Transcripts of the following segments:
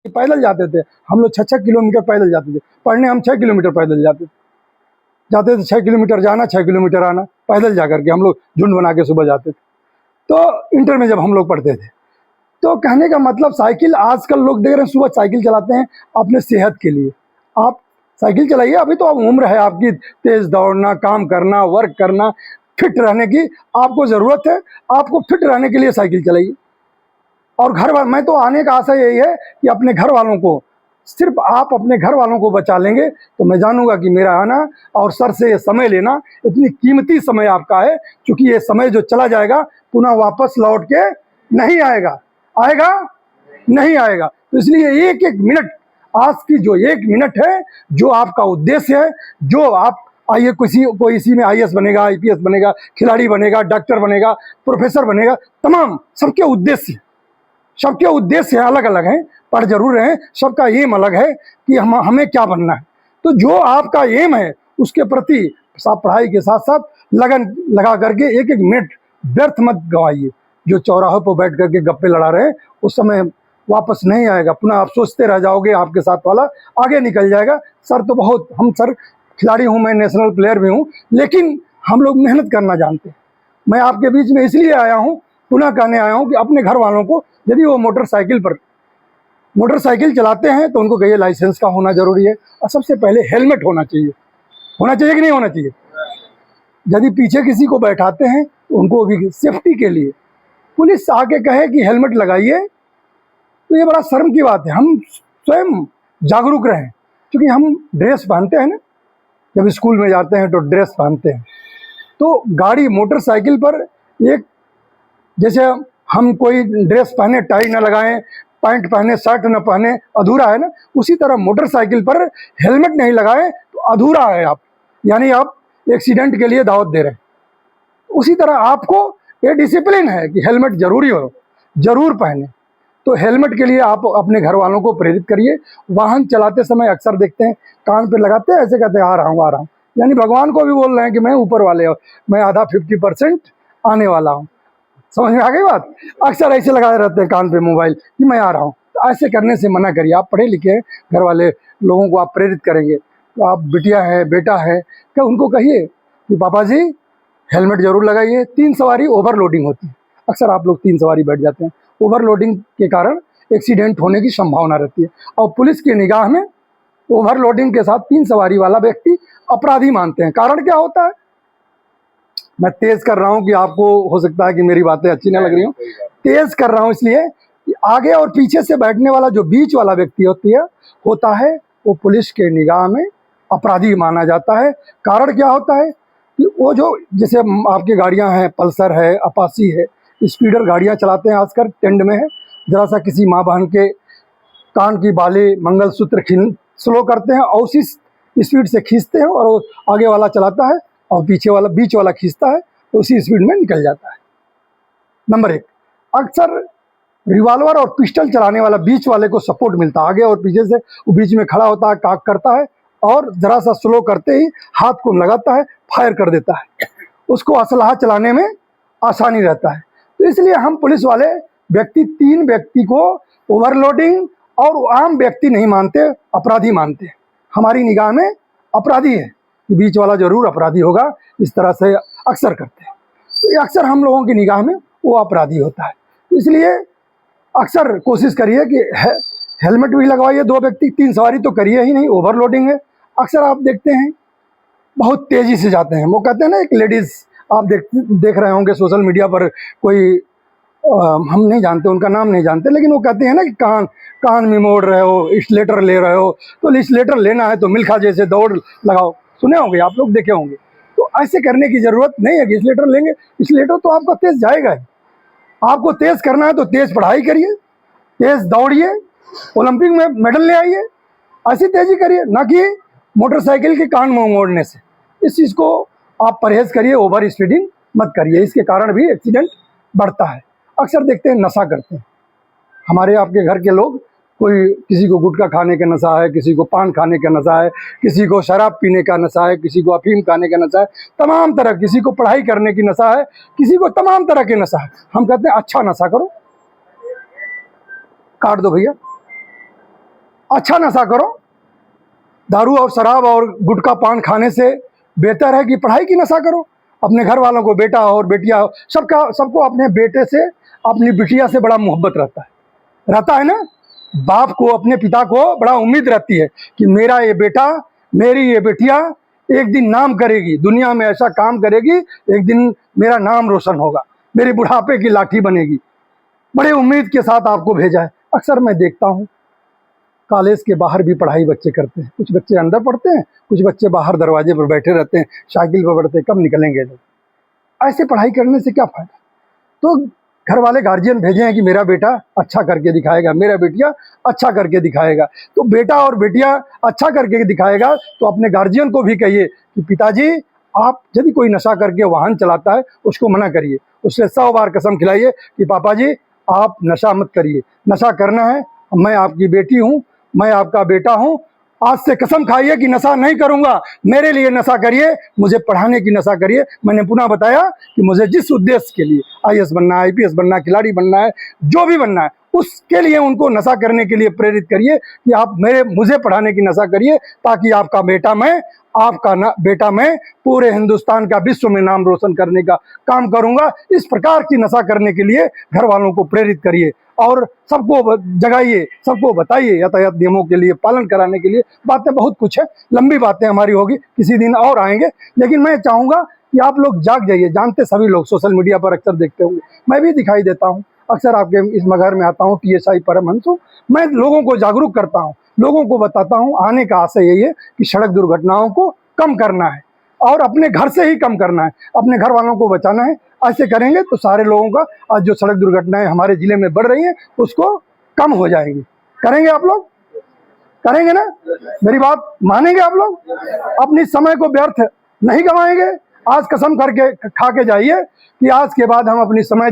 पैदल जाते थे हम लोग, 6-6 किलोमीटर पैदल जाते थे पढ़ने। हम 6 किलोमीटर पैदल जाते थे 6 किलोमीटर जाना, 6 किलोमीटर आना, पैदल जा करके हम लोग झुंड बना के सुबह जाते थे। तो इंटर में जब हम लोग पढ़ते थे, तो कहने का मतलब साइकिल आजकल लोग देख रहे हैं, सुबह साइकिल चलाते हैं अपने सेहत के लिए। आप साइकिल चलाइए, अभी तो उम्र है आपकी तेज दौड़ना, काम करना, वर्क करना, फिट रहने की आपको ज़रूरत है। आपको फिट रहने के लिए साइकिल चलाइए। और घर वाले, मैं तो आने का आशा यही है कि अपने घर वालों को, सिर्फ आप अपने घर वालों को बचा लेंगे तो मैं जानूंगा कि मेरा आना और सर से ये समय लेना इतनी कीमती समय आपका है, क्योंकि ये समय जो चला जाएगा पुनः वापस लौट के नहीं आएगा। आएगा? नहीं आएगा। तो इसलिए एक एक मिनट, आज की जो एक मिनट है, जो आपका उद्देश्य है, जो आप आइए कोई इसी में आईएएस बनेगा, आईपीएस बनेगा, खिलाड़ी बनेगा, डॉक्टर बनेगा, प्रोफेसर बनेगा, तमाम सबके उद्देश्य अलग अलग हैं, पर जरूर हैं, सबका एम अलग है कि हमें क्या बनना है। तो जो आपका एम है उसके प्रति आप पढ़ाई के साथ साथ लगन लगा करके एक एक मिनट व्यर्थ मत गवाइए। जो चौराहों पर बैठ करके गप्पे लड़ा रहे हैं उस समय वापस नहीं आएगा, पुनः आप सोचते रह जाओगे, आपके साथ वाला आगे निकल जाएगा। सर तो बहुत, हम सर खिलाड़ी हूँ, मैं नेशनल प्लेयर भी हूँ, लेकिन हम लोग मेहनत करना जानते हैं। मैं आपके बीच में इसलिए आया हूँ, पुनः कहने आया हूँ कि अपने घर वालों को, यदि वो मोटरसाइकिल चलाते हैं तो उनको कहिए लाइसेंस का होना जरूरी है, और सबसे पहले हेलमेट होना चाहिए। होना चाहिए कि नहीं होना चाहिए? यदि पीछे किसी को बैठाते हैं तो उनको भी सेफ्टी के लिए पुलिस आके कहे कि हेलमेट लगाइए, तो ये बड़ा शर्म की बात है। हम स्वयं जागरूक रहें, क्योंकि हम ड्रेस पहनते हैं ना, जब स्कूल में जाते हैं तो ड्रेस पहनते हैं। तो गाड़ी मोटरसाइकिल पर एक, जैसे हम कोई ड्रेस पहने टाई ना लगाएं, पैंट पहने शर्ट न पहने, अधूरा है ना, उसी तरह मोटरसाइकिल पर हेलमेट नहीं लगाएं तो अधूरा है आप, यानी आप एक्सीडेंट के लिए दावत दे रहे हैं। उसी तरह आपको ये डिसिप्लिन है कि हेलमेट जरूरी हो, जरूर पहने। तो हेलमेट के लिए आप अपने घर वालों को प्रेरित करिए। वाहन चलाते समय अक्सर देखते हैं कान पे लगाते हैं, ऐसे कहते हैं आ रहा हूँ, यानी भगवान को भी बोल रहे हैं कि मैं ऊपर वाले हूँ, मैं आधा 50% आने वाला हूँ। समझ में आ गई बात? अक्सर ऐसे लगाए रहते हैं कान पे मोबाइल कि मैं आ रहा हूँ। तो ऐसे करने से मना करिए। आप पढ़े लिखे हैं, घर वाले लोगों को आप प्रेरित करेंगे, तो आप बिटिया है, बेटा है, क्या उनको कहिए कि पापा जी हेलमेट जरूर लगाइए। 3 सवारी ओवरलोडिंग होती है, अक्सर आप लोग 3 सवारी बैठ जाते हैं, ओवरलोडिंग के कारण एक्सीडेंट होने की संभावना रहती है। और पुलिस की निगाह में ओवरलोडिंग के साथ 3 सवारी वाला व्यक्ति अपराधी मानते हैं। कारण क्या होता है? मैं तेज कर रहा हूं कि आपको हो सकता है कि मेरी बातें अच्छी ना लग रही हो, तेज कर रहा हूं इसलिए कि आगे और पीछे से बैठने वाला जो बीच वाला व्यक्ति होता है वो पुलिस के निगाह में अपराधी माना जाता है। कारण क्या होता है कि वो जो, जैसे आपकी गाड़ियां हैं, पल्सर है, अपाची है, स्पीडर गाड़ियां चलाते हैं, आजकल ट्रेंड में है, जरा सा किसी माँ बहन के कान की बाली, मंगलसूत्र स्लो करते हैं और उसी स्पीड से खींचते हैं, और वो आगे वाला चलाता है और पीछे वाला, बीच वाला खींचता है, तो उसी स्पीड में निकल जाता है। नंबर 1, अक्सर रिवॉल्वर और पिस्टल चलाने वाला बीच वाले को सपोर्ट मिलता है, आगे और पीछे से वो बीच में खड़ा होता है, काक करता है, और जरा सा स्लो करते ही हाथ को लगाता है, फायर कर देता है, उसको असलहा चलाने में आसानी रहता है। तो इसलिए हम पुलिस वाले व्यक्ति 3 व्यक्ति को ओवरलोडिंग और आम व्यक्ति नहीं मानते, अपराधी मानते हैं। हमारी निगाह में अपराधी है कि बीच वाला जरूर अपराधी होगा, इस तरह से अक्सर करते हैं। तो ये अक्सर हम लोगों की निगाह में वो अपराधी होता है। इसलिए अक्सर कोशिश करिए कि हेलमेट भी लगवाइए। 2 व्यक्ति 3 सवारी तो करिए ही नहीं, ओवरलोडिंग है। अक्सर आप देखते हैं बहुत तेजी से जाते हैं, वो कहते हैं ना, एक लेडीज आप देख रहे होंगे सोशल मीडिया पर, कोई हम नहीं जानते, उनका नाम नहीं जानते, लेकिन वो कहते हैं ना कि कान में मोड़ रहे हो, स्लेटर ले रहे हो, तो स्लेटर लेना है तो मिल्खा जैसे दौड़ लगाओ। सुने होंगे आप लोग, देखे होंगे। तो ऐसे करने की जरूरत नहीं है कि स्लेटर लेंगे, स्लेटर तो आपका तेज जाएगा ही। आपको तेज करना है तो तेज पढ़ाई करिए, तेज दौड़िए, ओलंपिक में मेडल ले आइए, ऐसी तेजी करिए, ना कि मोटरसाइकिल के कान मुंह मोड़ने से। इस चीज़ को आप परहेज करिए, ओवर स्पीडिंग मत करिए, इसके कारण भी एक्सीडेंट बढ़ता है। अक्सर देखते हैं नशा करते हैं हमारे आपके घर के लोग, कोई किसी को गुटखा खाने का नशा है, किसी को पान खाने का नशा है, किसी को शराब पीने का नशा है, किसी को अफीम खाने का नशा है, तमाम तरह, किसी को पढ़ाई करने की नशा है, किसी को तमाम तरह के नशा है। हम कहते हैं अच्छा नशा करो, काट दो भैया, अच्छा नशा करो। दारू और शराब और गुटखा पान खाने से बेहतर है कि पढ़ाई की नशा करो। अपने घर वालों को, बेटा और बेटियां, सबको अपने बेटे से, अपनी बिटिया से बड़ा मोहब्बत रहता है ना। बाप को, अपने पिता को बड़ा उम्मीद रहती है कि मेरा ये बेटा, मेरी ये बेटिया एक दिन नाम करेगी, दुनिया में ऐसा काम करेगी, एक दिन मेरा नाम रोशन होगा, मेरे बुढ़ापे की लाठी बनेगी। बड़े उम्मीद के साथ आपको भेजा है। अक्सर मैं देखता हूँ कॉलेज के बाहर भी पढ़ाई बच्चे करते हैं। कुछ बच्चे अंदर पढ़ते हैं, कुछ बच्चे बाहर दरवाजे पर बैठे रहते हैं, साइकिल पर बैठते हैं। कब निकलेंगे लोग? ऐसे पढ़ाई करने से क्या फ़ायदा? तो घर वाले गार्जियन भेजे हैं कि मेरा बेटा अच्छा करके दिखाएगा, मेरा बेटिया अच्छा करके दिखाएगा। तो बेटा और बेटिया अच्छा करके दिखाएगा तो अपने गार्जियन को भी कहिए कि पिताजी, आप यदि कोई नशा करके वाहन चलाता है उसको मना करिए, उससे 100 बार कसम खिलाइए कि पापा जी आप नशा मत करिए, नशा करना है, मैं आपकी बेटी हूँ, मैं आपका बेटा हूँ, आज से कसम खाइए कि नशा नहीं करूंगा, मेरे लिए नशा करिए, मुझे पढ़ाने की नशा करिए। मैंने पुनः बताया कि मुझे जिस उद्देश्य के लिए आईएएस बनना है, आईपीएस बनना है, खिलाड़ी बनना है, जो भी बनना है, उसके लिए उनको नशा करने के लिए प्रेरित करिए कि आप मुझे पढ़ाने की नशा करिए, ताकि आपका बेटा मैं पूरे हिंदुस्तान का, विश्व में नाम रोशन करने का काम करूंगा। इस प्रकार की नशा करने के लिए घर वालों को प्रेरित करिए और सबको जगाइए, सबको बताइए यातायात नियमों के लिए पालन कराने के लिए। बातें बहुत कुछ है, लंबी बातें हमारी होगी, किसी दिन और आएंगे, लेकिन मैं चाहूँगा कि आप लोग जाग जाइए। जानते सभी लोग सोशल मीडिया पर अक्सर देखते होंगे, मैं भी दिखाई देता हूँ, अक्सर आपके इस मगर में आता हूँ, टीएसआई परमहंस हूँ। मैं लोगों को जागरूक करता हूँ, लोगों को बताता हूँ। आने का आशय यही है कि सड़क दुर्घटनाओं को कम करना है और अपने घर से ही कम करना है, अपने घर वालों को बचाना है। ऐसे करेंगे तो सारे लोगों का, आज जो सड़क दुर्घटनाएं हमारे जिले में बढ़ रही हैं उसको कम हो जाएंगी। करेंगे आप लोग? करेंगे ना? मेरी बात मानेंगे आप लोग? अपनी समय को व्यर्थ नहीं गंवाएंगे। आज कसम करके खा के जाइए कि आज के बाद हम अपनी समय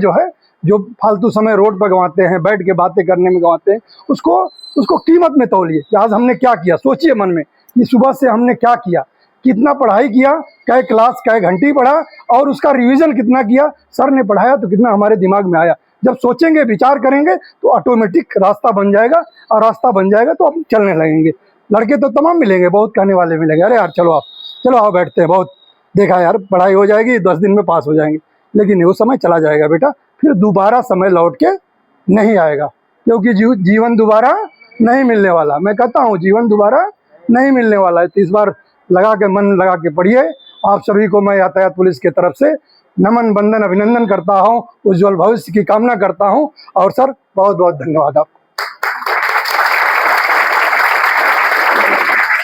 जो फालतू समय रोड पर गंवाते हैं, बैठ के बातें करने में गंवाते हैं, उसको कीमत में तौलिए कि आज हमने क्या किया। सोचिए मन में कि सुबह से हमने क्या किया, कितना पढ़ाई किया, कै क्लास कै घंटी पढ़ा और उसका रिवीजन कितना किया, सर ने पढ़ाया तो कितना हमारे दिमाग में आया। जब सोचेंगे, विचार करेंगे तो ऑटोमेटिक रास्ता बन जाएगा, और रास्ता बन जाएगा तो हम चलने लगेंगे। लड़के तो तमाम मिलेंगे, बहुत कहने वाले मिलेंगे, अरे यार चलो आओ बैठते हैं, बहुत देखा यार, पढ़ाई हो जाएगी, 10 दिन में पास हो जाएंगे। लेकिन वो समय चला जाएगा बेटा, फिर दोबारा समय लौट के नहीं आएगा, क्योंकि जीवन दोबारा नहीं मिलने वाला। मैं कहता हूँ जीवन दोबारा नहीं मिलने वाला है। तो इस बार मन लगा के पढ़िए। आप सभी को मैं यातायात पुलिस की तरफ से नमन, वंदन, अभिनंदन करता हूँ, उज्जवल भविष्य की कामना करता हूँ। और सर बहुत बहुत धन्यवाद आपको।